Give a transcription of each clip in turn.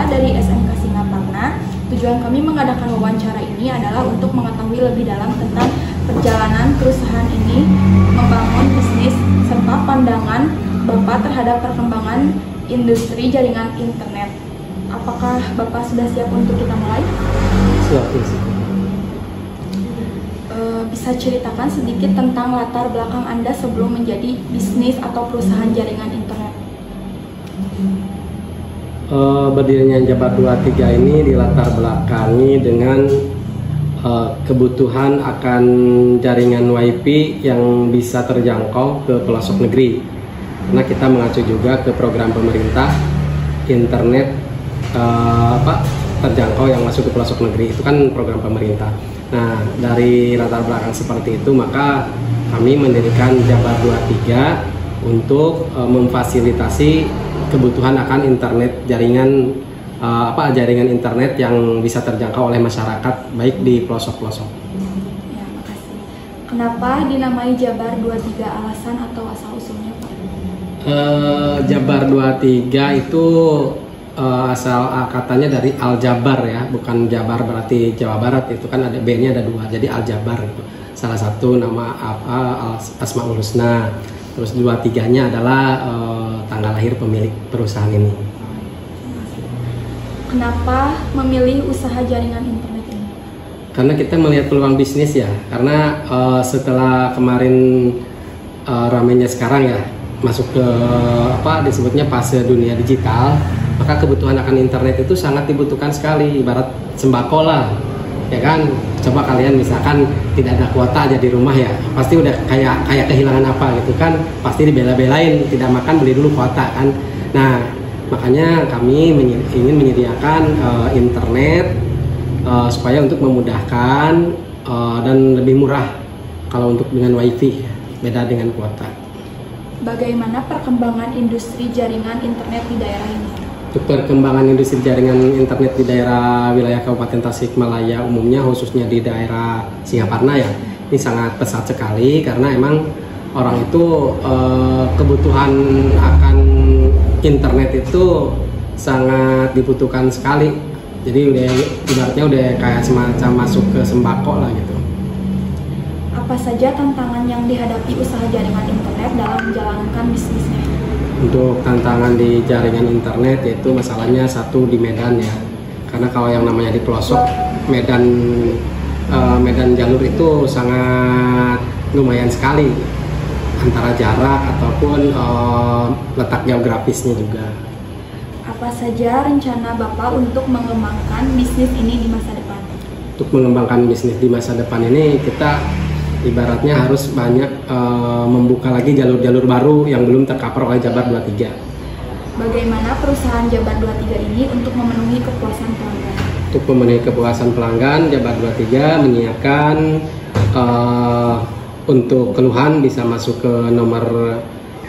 dari SMK Singaparna. Tujuan kami mengadakan wawancara ini adalah untuk mengetahui lebih dalam tentang perjalanan perusahaan ini membangun bisnis serta pandangan Bapak terhadap perkembangan industri jaringan internet. Apakah Bapak sudah siap untuk kita mulai? Siap. Bisa ceritakan sedikit tentang latar belakang Anda sebelum menjadi bisnis atau perusahaan jaringan internet? Berdirinya Jabar 23 ini dilatar belakangi dengan kebutuhan akan jaringan WiFi yang bisa terjangkau ke pelosok negeri. Karena kita mengacu juga ke program pemerintah internet terjangkau yang masuk ke pelosok negeri, itu kan program pemerintah. Nah, dari latar belakang seperti itu maka kami mendirikan Jabar 23 untuk memfasilitasi kebutuhan akan internet jaringan jaringan internet yang bisa terjangkau oleh masyarakat baik di pelosok-pelosok. Ya, makasih. Kenapa dinamai Jabar 23, alasan atau asal usulnya, Pak? Jabar 23 itu asal katanya dari Al-Jabar ya, bukan Jabar berarti Jawa Barat, itu kan ada B-nya ada 2, jadi Al-Jabar itu. Salah satu nama Asmaul Husna. Terus 23-nya adalah tanggal lahir pemilik perusahaan ini. Kenapa memilih usaha jaringan internet ini? Karena kita melihat peluang bisnis ya, karena setelah kemarin ramainya sekarang ya, masuk ke disebutnya fase dunia digital, maka kebutuhan akan internet itu sangat dibutuhkan sekali, ibarat sembako lah, ya kan. Coba kalian misalkan tidak ada kuota aja di rumah ya, pasti udah kayak kehilangan apa gitu kan, pasti dibela-belain, tidak makan beli dulu kuota kan. Nah, makanya kami ingin menyediakan internet supaya untuk memudahkan dan lebih murah kalau untuk dengan WiFi, beda dengan kuota. Bagaimana perkembangan industri jaringan internet di daerah ini? Untuk perkembangan industri jaringan internet di daerah wilayah Kabupaten Tasikmalaya umumnya, khususnya di daerah Singaparna ya, ini sangat pesat sekali karena emang orang itu kebutuhan akan internet itu sangat dibutuhkan sekali. Jadi ibaratnya udah kayak semacam masuk ke sembako lah gitu. Apa saja tantangan yang dihadapi usaha jaringan internet dalam menjalankan bisnisnya? Untuk tantangan di jaringan internet yaitu masalahnya satu di medan ya, karena kalau yang namanya di pelosok medan jalur itu sangat lumayan sekali antara jarak ataupun letak geografisnya juga. Apa saja rencana Bapak untuk mengembangkan bisnis ini di masa depan? Untuk mengembangkan bisnis di masa depan ini kita ibaratnya harus banyak membuka lagi jalur-jalur baru yang belum tercover oleh Jabar 23. Bagaimana perusahaan Jabar 23 ini untuk memenuhi kepuasan pelanggan? Untuk memenuhi kepuasan pelanggan, Jabar 23 menyiapkan untuk keluhan bisa masuk ke nomor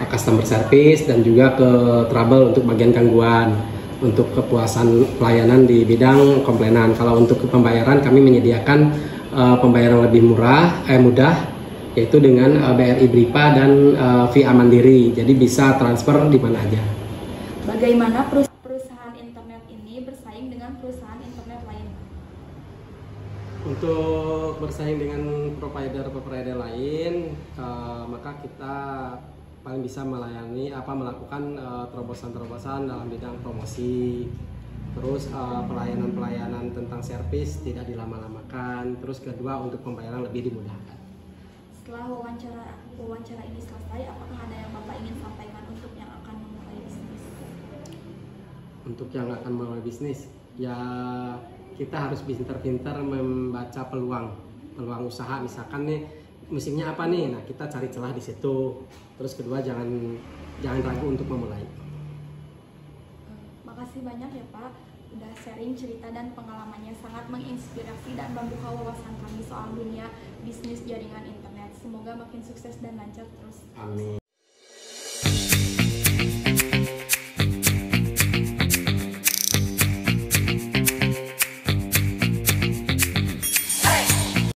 customer service dan juga ke trouble untuk bagian gangguan. Untuk kepuasan pelayanan di bidang komplainan. Kalau untuk pembayaran kami menyediakan pembayaran lebih mudah, yaitu dengan BRI Bripa dan via Mandiri, jadi bisa transfer di mana aja. Bagaimana perusahaan internet ini bersaing dengan perusahaan internet lain? Untuk bersaing dengan provider lain, maka kita paling bisa melakukan terobosan-terobosan dalam bidang promosi. Terus pelayanan tentang servis tidak dilama-lamakan. Terus kedua, untuk pembayaran lebih dimudahkan. Setelah wawancara ini selesai, apakah ada yang Bapak ingin sampaikan untuk yang akan memulai bisnis? Untuk yang akan memulai bisnis, ya kita harus pintar-pintar membaca peluang usaha. Misalkan nih musimnya apa nih, nah kita cari celah di situ. Terus kedua, jangan ragu untuk memulai. Makasih banyak ya Pak, udah sharing cerita dan pengalamannya, sangat menginspirasi dan membuka wawasan kami soal dunia bisnis jaringan internet. Semoga makin sukses dan lancar terus. Amin.